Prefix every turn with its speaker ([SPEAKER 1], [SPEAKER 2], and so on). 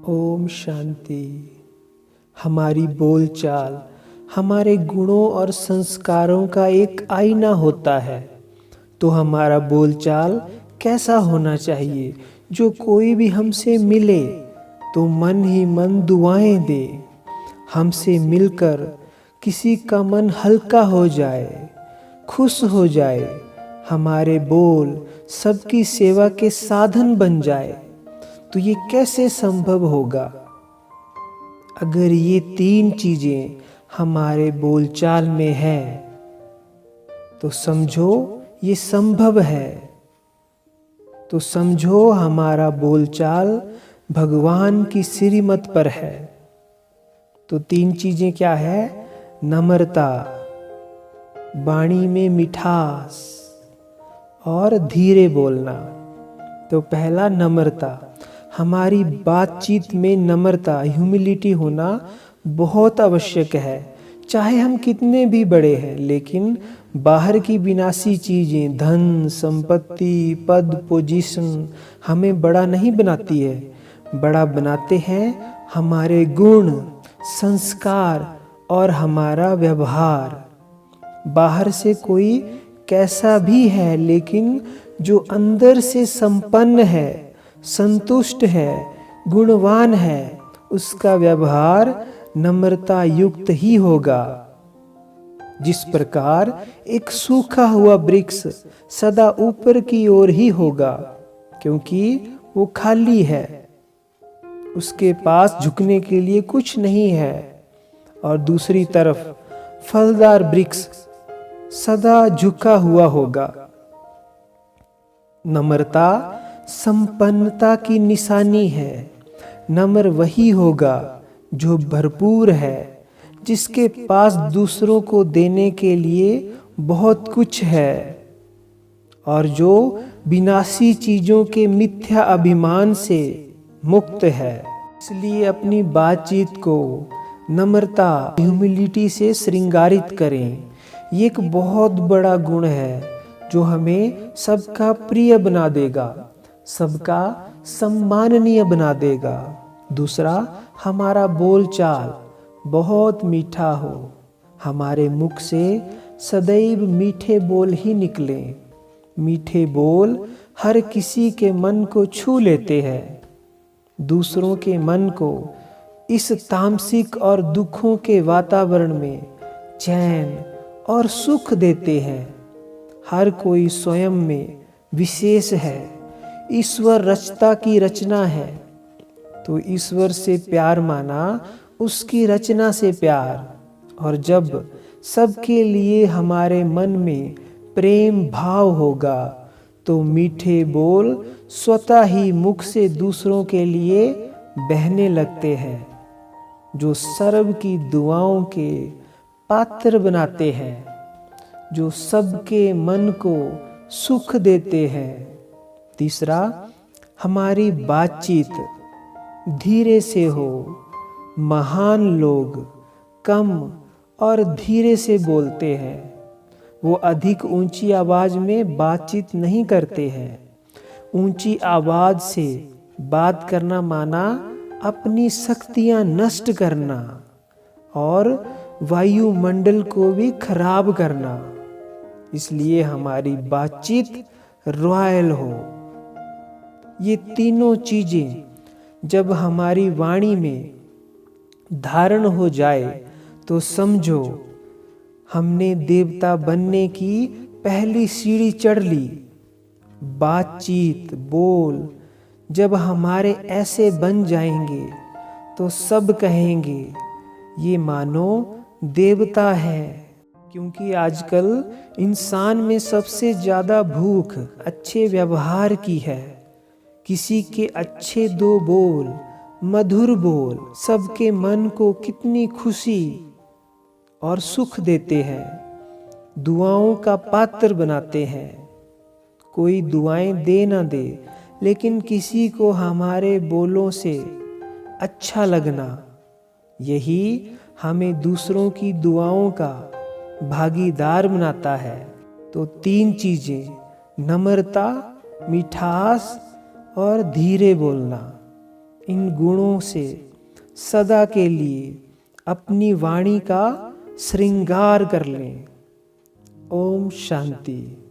[SPEAKER 1] ओम शांति। हमारी बोलचाल हमारे गुणों और संस्कारों का एक आईना होता है। तो हमारा बोलचाल कैसा होना चाहिए? जो कोई भी हमसे मिले तो मन ही मन दुआएं दे। हमसे मिलकर किसी का मन हल्का हो जाए, खुश हो जाए। हमारे बोल सबकी सेवा के साधन बन जाए। तो ये कैसे संभव होगा? अगर ये तीन चीजें हमारे बोलचाल में है तो समझो ये संभव है। तो समझो हमारा बोलचाल भगवान की श्रीमत पर है। तो तीन चीजें क्या है? नम्रता, वाणी में मिठास और धीरे बोलना। तो पहला नम्रता। हमारी बातचीत में नम्रता, ह्यूमिलिटी होना बहुत आवश्यक है। चाहे हम कितने भी बड़े हैं, लेकिन बाहर की विनाशी चीज़ें, धन, संपत्ति, पद, पोजीशन हमें बड़ा नहीं बनाती है। बड़ा बनाते हैं हमारे गुण, संस्कार और हमारा व्यवहार। बाहर से कोई कैसा भी है, लेकिन जो अंदर से संपन्न है, संतुष्ट है, गुणवान है, उसका व्यवहार नम्रता युक्त ही होगा। जिस प्रकार एक सूखा हुआ वृक्ष सदा ऊपर की ओर ही होगा, क्योंकि वो खाली है, उसके पास झुकने के लिए कुछ नहीं है। और दूसरी तरफ फलदार वृक्ष सदा झुका हुआ होगा। नम्रता संपन्नता की निशानी है। नम्र वही होगा जो भरपूर है, जिसके पास दूसरों को देने के लिए बहुत कुछ है और जो विनाशी चीजों के मिथ्या अभिमान से मुक्त है। इसलिए अपनी बातचीत को नम्रता, ह्यूमिलिटी से श्रृंगारित करें। ये एक बहुत बड़ा गुण है जो हमें सबका प्रिय बना देगा, सबका सम्माननीय बना देगा। दूसरा, हमारा बोलचाल बहुत मीठा हो। हमारे मुख से सदैव मीठे बोल ही निकले। मीठे बोल हर किसी के मन को छू लेते हैं। दूसरों के मन को इस तामसिक और दुखों के वातावरण में चैन और सुख देते हैं। हर कोई स्वयं में विशेष है। ईश्वर रचता की रचना है, तो ईश्वर से प्यार माना उसकी रचना से प्यार। और जब सबके लिए हमारे मन में प्रेम भाव होगा तो मीठे बोल स्वतः ही मुख से दूसरों के लिए बहने लगते हैं, जो सर्व की दुआओं के पात्र बनाते हैं, जो सबके मन को सुख देते हैं। तीसरा, हमारी बातचीत धीरे से हो। महान लोग कम और धीरे से बोलते हैं। वो अधिक ऊंची आवाज में बातचीत नहीं करते हैं। ऊंची आवाज से बात करना माना अपनी शक्तियां नष्ट करना और वायुमंडल को भी खराब करना। इसलिए हमारी बातचीत रॉयल हो। ये तीनों चीजें जब हमारी वाणी में धारण हो जाए तो समझो हमने देवता बनने की पहली सीढ़ी चढ़ ली। बातचीत, बोल जब हमारे ऐसे बन जाएंगे तो सब कहेंगे ये मानो देवता है। क्योंकि आजकल इंसान में सबसे ज़्यादा भूख अच्छे व्यवहार की है। किसी के अच्छे दो बोल, मधुर बोल सबके मन को कितनी खुशी और सुख देते हैं, दुआओं का पात्र बनाते हैं। कोई दुआएं दे ना दे, लेकिन किसी को हमारे बोलों से अच्छा लगना, यही हमें दूसरों की दुआओं का भागीदार बनाता है। तो तीन चीजें, नम्रता, मिठास और धीरे बोलना, इन गुणों से सदा के लिए अपनी वाणी का श्रृंगार कर लें। ओम शांति।